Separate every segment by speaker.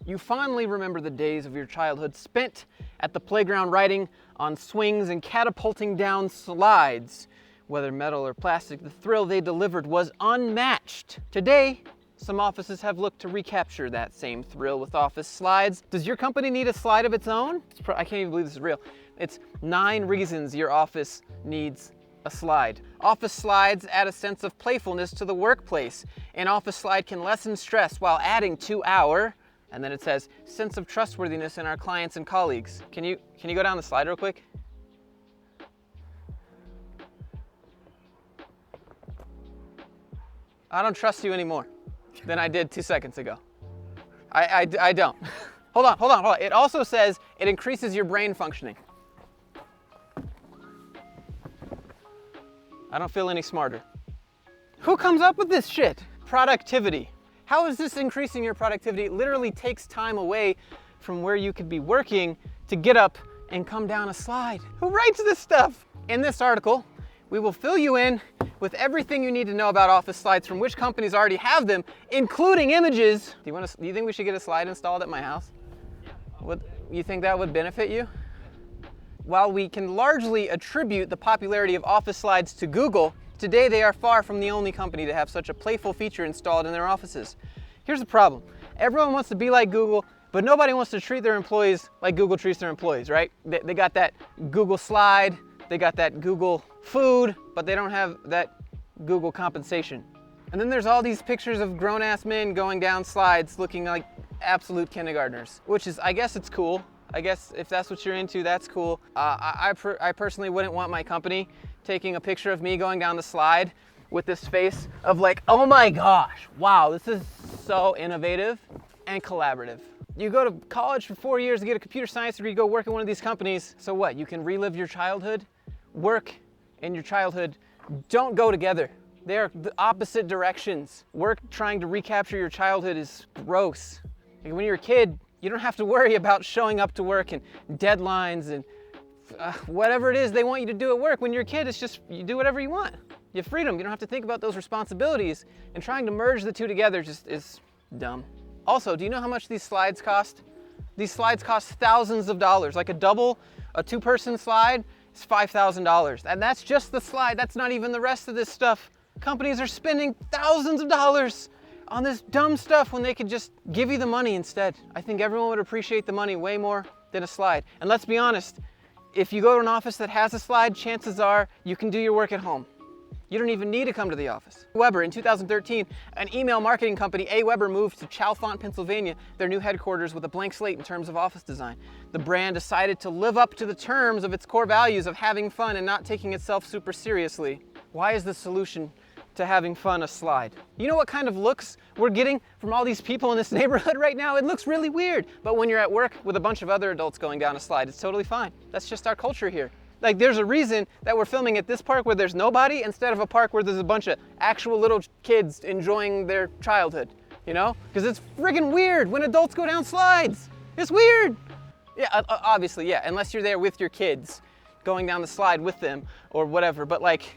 Speaker 1: You fondly remember the days of your childhood spent at the playground riding on swings and catapulting down slides. Whether metal or plastic, the thrill they delivered was unmatched. Today, some offices have looked to recapture that same thrill with office slides. Does your company need a slide of its own? I can't even believe this is real. It's 9 reasons your office needs a slide. Office slides add a sense of playfulness to the workplace. An office slide can lessen stress while adding to our, and then it says, sense of trustworthiness in our clients and colleagues. Can you go down the slide real quick? I don't trust you anymore than I did 2 seconds ago. I don't. Hold on. It also says it increases your brain functioning. I don't feel any smarter. Who comes up with this shit? Productivity. How is this increasing your productivity? It literally takes time away from where you could be working to get up and come down a slide. Who writes this stuff? In this article, we will fill you in with everything you need to know about office slides from which companies already have them, including images. Do you think we should get a slide installed at my house? You think that would benefit you? While we can largely attribute the popularity of office slides to Google, today they are far from the only company to have such a playful feature installed in their offices. Here's the problem. Everyone wants to be like Google, but nobody wants to treat their employees like Google treats their employees, right? They got that Google slide, they got that Google food, but they don't have that Google compensation. And then there's all these pictures of grown-ass men going down slides looking like absolute kindergartners, which is, I guess it's cool. I guess if that's what you're into, that's cool. I personally wouldn't want my company taking a picture of me going down the slide with this face of like, oh my gosh, wow, this is so innovative and collaborative. You go to college for 4 years to get a computer science degree, go work in one of these companies. So what, you can relive your childhood? Work and your childhood don't go together. They are the opposite directions. Work trying to recapture your childhood is gross. Like when you're a kid, you don't have to worry about showing up to work and deadlines and whatever it is they want you to do at work. When you're a kid, it's just you do whatever you want. You have freedom. You don't have to think about those responsibilities. And trying to merge the two together just is dumb. Also, do you know how much these slides cost? These slides cost thousands of dollars. Like a 2-person slide is $5,000. And that's just the slide. That's not even the rest of this stuff. Companies are spending thousands of dollars on this dumb stuff when they could just give you the money instead. I think everyone would appreciate the money way more than a slide. And let's be honest, if you go to an office that has a slide, chances are you can do your work at home. You don't even need to come to the office. Weber, in 2013, an email marketing company, AWeber, moved to Chalfont, Pennsylvania, their new headquarters with a blank slate in terms of office design. The brand decided to live up to the terms of its core values of having fun and not taking itself super seriously. Why is the solution to having fun a slide? You know what kind of looks we're getting from all these people in this neighborhood right now? It looks really weird. But when you're at work with a bunch of other adults going down a slide, it's totally fine. That's just our culture here. Like there's a reason that we're filming at this park where there's nobody instead of a park where there's a bunch of actual little kids enjoying their childhood, you know? Because it's friggin' weird when adults go down slides. It's weird. Yeah, obviously, yeah, unless you're there with your kids going down the slide with them or whatever. But like,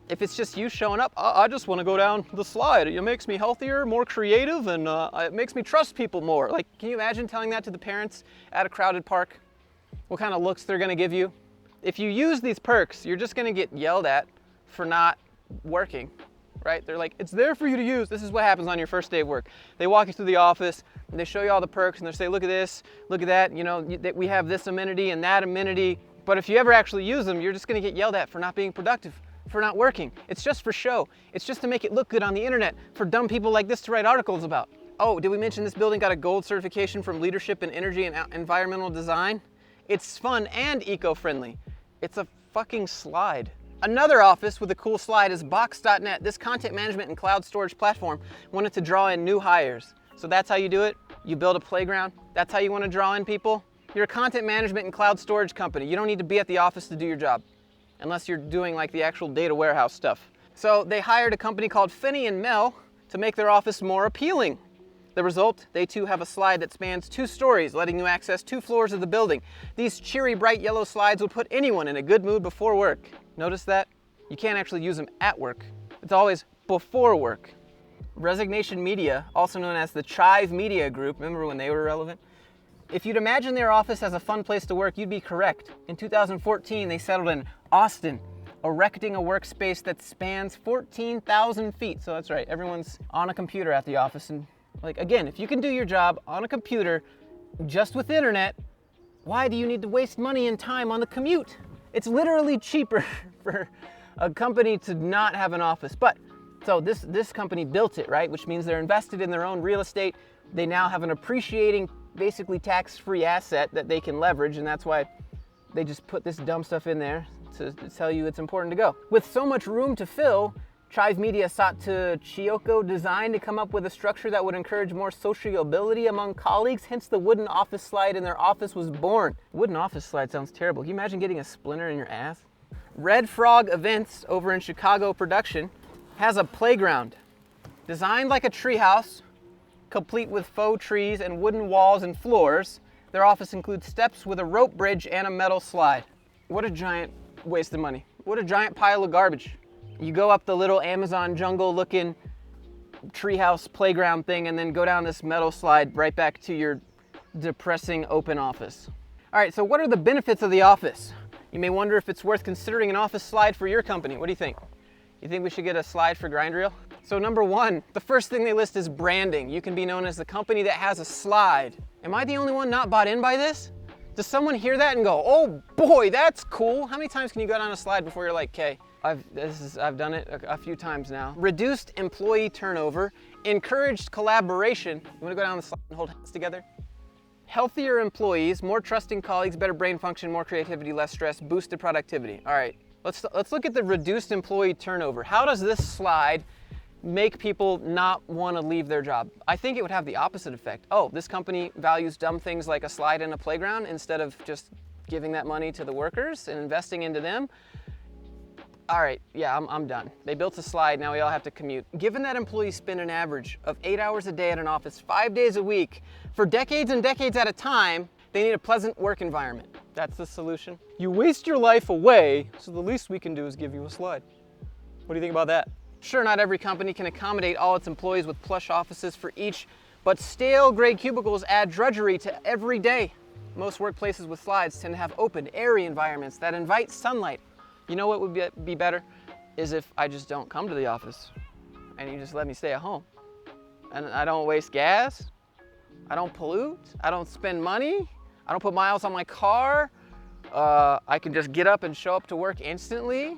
Speaker 1: if it's just you showing up, I just want to go down the slide. It makes me healthier, more creative, and it makes me trust people more. Like, can you imagine telling that to the parents at a crowded park? What kind of looks they're going to give you? If you use these perks, you're just going to get yelled at for not working, right? They're like, it's there for you to use. This is what happens on your first day of work. They walk you through the office, and they show you all the perks, and they say, look at this, look at that, you know, that we have this amenity and that amenity. But if you ever actually use them, you're just going to get yelled at for not being productive, for not working. It's just for show. It's just to make it look good on the internet for dumb people like this to write articles about. Oh, did we mention this building got a gold certification from Leadership in Energy and Environmental Design? It's fun and eco-friendly. It's a fucking slide. Another office with a cool slide is Box.net. This content management and cloud storage platform wanted to draw in new hires. So that's how you do it? You build a playground? That's how you want to draw in people? You're a content management and cloud storage company. You don't need to be at the office to do your job, unless you're doing like the actual data warehouse stuff. So they hired a company called Finney and Mel to make their office more appealing. The result, they too have a slide that spans 2 stories, letting you access 2 floors of the building. These cheery, bright yellow slides would put anyone in a good mood before work. Notice that? You can't actually use them at work. It's always before work. Resignation Media, also known as the Chive Media Group, remember when they were relevant? If you'd imagine their office as a fun place to work, you'd be correct. In 2014, they settled in Austin, erecting a workspace that spans 14,000 feet. So that's right, everyone's on a computer at the office. And like, again, if you can do your job on a computer just with internet, why do you need to waste money and time on the commute? It's literally cheaper for a company to not have an office. But so this company built it, right? Which means they're invested in their own real estate. They now have an appreciating, basically tax-free asset that they can leverage, and that's why they just put this dumb stuff in there to tell you it's important to go. With so much room to fill, Chive Media sought to Chioco Design to come up with a structure that would encourage more sociability among colleagues, hence the wooden office slide in their office was born. Wooden office slide sounds terrible. Can you imagine getting a splinter in your ass? Red Frog Events over in Chicago production has a playground designed like a treehouse, complete with faux trees and wooden walls and floors. Their office includes steps with a rope bridge and a metal slide. What a giant waste of money. What a giant pile of garbage. You go up the little Amazon jungle looking treehouse playground thing and then go down this metal slide right back to your depressing open office. All right, so what are the benefits of the office? You may wonder if it's worth considering an office slide for your company. What do you think? You think we should get a slide for Grind Reel? So number one, the first thing they list is branding. You can be known as the company that has a slide. Am I the only one not bought in by this? Does someone hear that and go, oh boy, that's cool? How many times can you go down a slide before you're like, okay, I've done it a few times now. Reduced employee turnover, encouraged collaboration. You wanna go down the slide and hold hands together? Healthier employees, more trusting colleagues, better brain function, more creativity, less stress, boosted productivity. All right, let's look at the reduced employee turnover. How does this slide make people not want to leave their job? I think it would have the opposite effect. Oh, this company values dumb things like a slide in a playground instead of just giving that money to the workers and investing into them. All right, yeah, I'm done. They built a slide, now we all have to commute. Given that employees spend an average of 8 hours a day at an office, 5 days a week, for decades and decades at a time, they need a pleasant work environment. That's the solution. You waste your life away, so the least we can do is give you a slide. What do you think about that? Sure, not every company can accommodate all its employees with plush offices for each, but stale gray cubicles add drudgery to every day. Most workplaces with slides tend to have open, airy environments that invite sunlight. You know what would be better? Is if I just don't come to the office and you just let me stay at home. And I don't waste gas, I don't pollute, I don't spend money, I don't put miles on my car, I can just get up and show up to work instantly.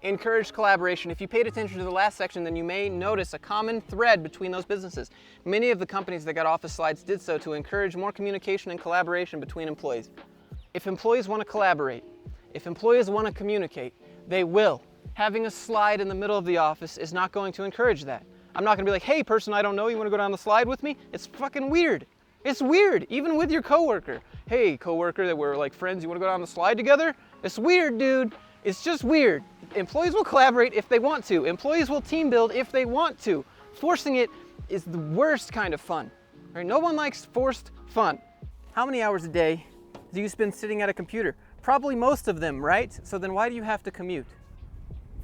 Speaker 1: Encourage collaboration. If you paid attention to the last section, then you may notice a common thread between those businesses. Many of the companies that got office slides did so to encourage more communication and collaboration between employees. If employees want to collaborate, if employees want to communicate, they will. Having a slide in the middle of the office is not going to encourage that. I'm not going to be like, hey person I don't know, you want to go down the slide with me? It's fucking weird. It's weird, even with your coworker. Hey coworker that we're like friends, you want to go down the slide together? It's weird, dude. It's just weird. Employees will collaborate if they want to. Employees will team build if they want to. Forcing it is the worst kind of fun. Right? No one likes forced fun. How many hours a day do you spend sitting at a computer? Probably most of them, right? So then why do you have to commute?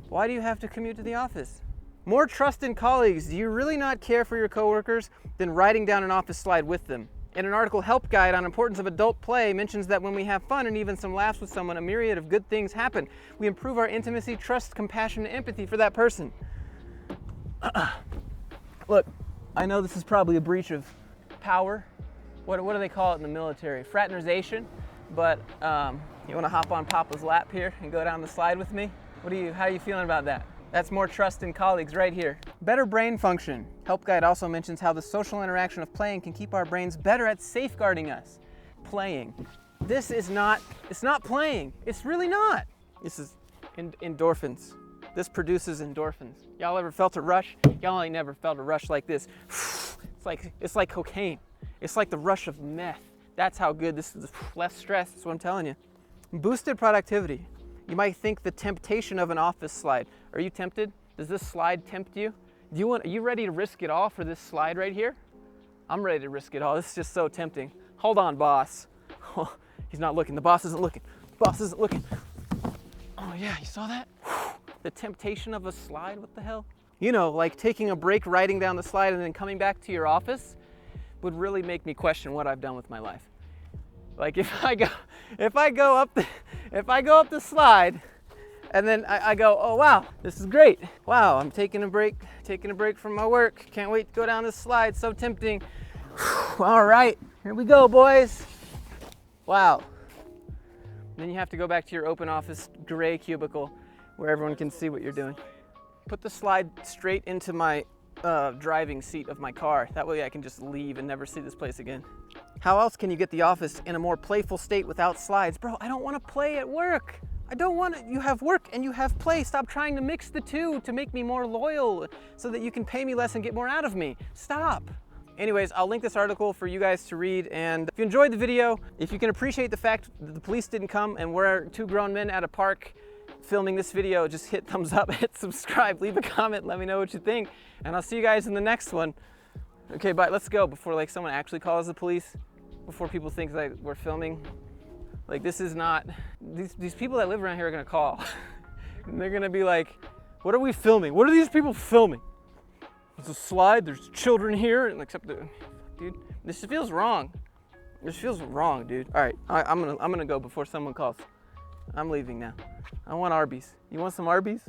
Speaker 1: Why do you have to commute to the office? More trust in colleagues. Do you really not care for your coworkers than writing down an office slide with them? In an article, Help Guide on Importance of Adult Play mentions that when we have fun and even some laughs with someone, a myriad of good things happen. We improve our intimacy, trust, compassion, and empathy for that person. Look, I know this is probably a breach of power. What do they call it in the military? Fraternization. But you want to hop on Papa's lap here and go down the slide with me? How are you feeling about that? That's more trust in colleagues right here. Better brain function. Help Guide also mentions how the social interaction of playing can keep our brains better at safeguarding us. Playing. It's not playing. It's really not. This is endorphins. This produces endorphins. Y'all ever felt a rush? Y'all ain't never felt a rush like this. It's like cocaine. It's like the rush of meth. That's how good this is. Less stress, that's what I'm telling you. Boosted productivity. You might think the temptation of an office slide. Are you tempted? Does this slide tempt you? Are you ready to risk it all for this slide right here? I'm ready to risk it all. This is just so tempting. Hold on, boss. Oh, he's not looking. The boss isn't looking. Boss isn't looking. Oh yeah, you saw that? The temptation of a slide, what the hell? You know, like taking a break, riding down the slide, and then coming back to your office would really make me question what I've done with my life. Like if I go up the slide, and then I go, oh wow, this is great. Wow, I'm taking a break from my work. Can't wait to go down this slide. So tempting. All right, here we go, boys. Wow. Then you have to go back to your open office gray cubicle where everyone can see what you're doing. Put the slide straight into my driving seat of my car. That way I can just leave and never see this place again. How else can you get the office in a more playful state without slides? Bro, I don't want to play at work. I don't want to. You have work and you have play. Stop trying to mix the two to make me more loyal so that you can pay me less and get more out of me. Stop. Anyways, I'll link this article for you guys to read, and if you enjoyed the video, if you can appreciate the fact that the police didn't come and we're two grown men at a park filming this video, just hit thumbs up, hit subscribe, leave a comment, let me know what you think, and I'll see you guys in the next one. Okay, bye, let's go before like someone actually calls the police, before people think like we're filming. Like this is not, these people that live around here are gonna call. And they're gonna be like, what are we filming? What are these people filming? There's a slide, there's children here, and except dude, this feels wrong. This feels wrong, dude. All right, I'm gonna go before someone calls. I'm leaving now. I want Arby's. You want some Arby's?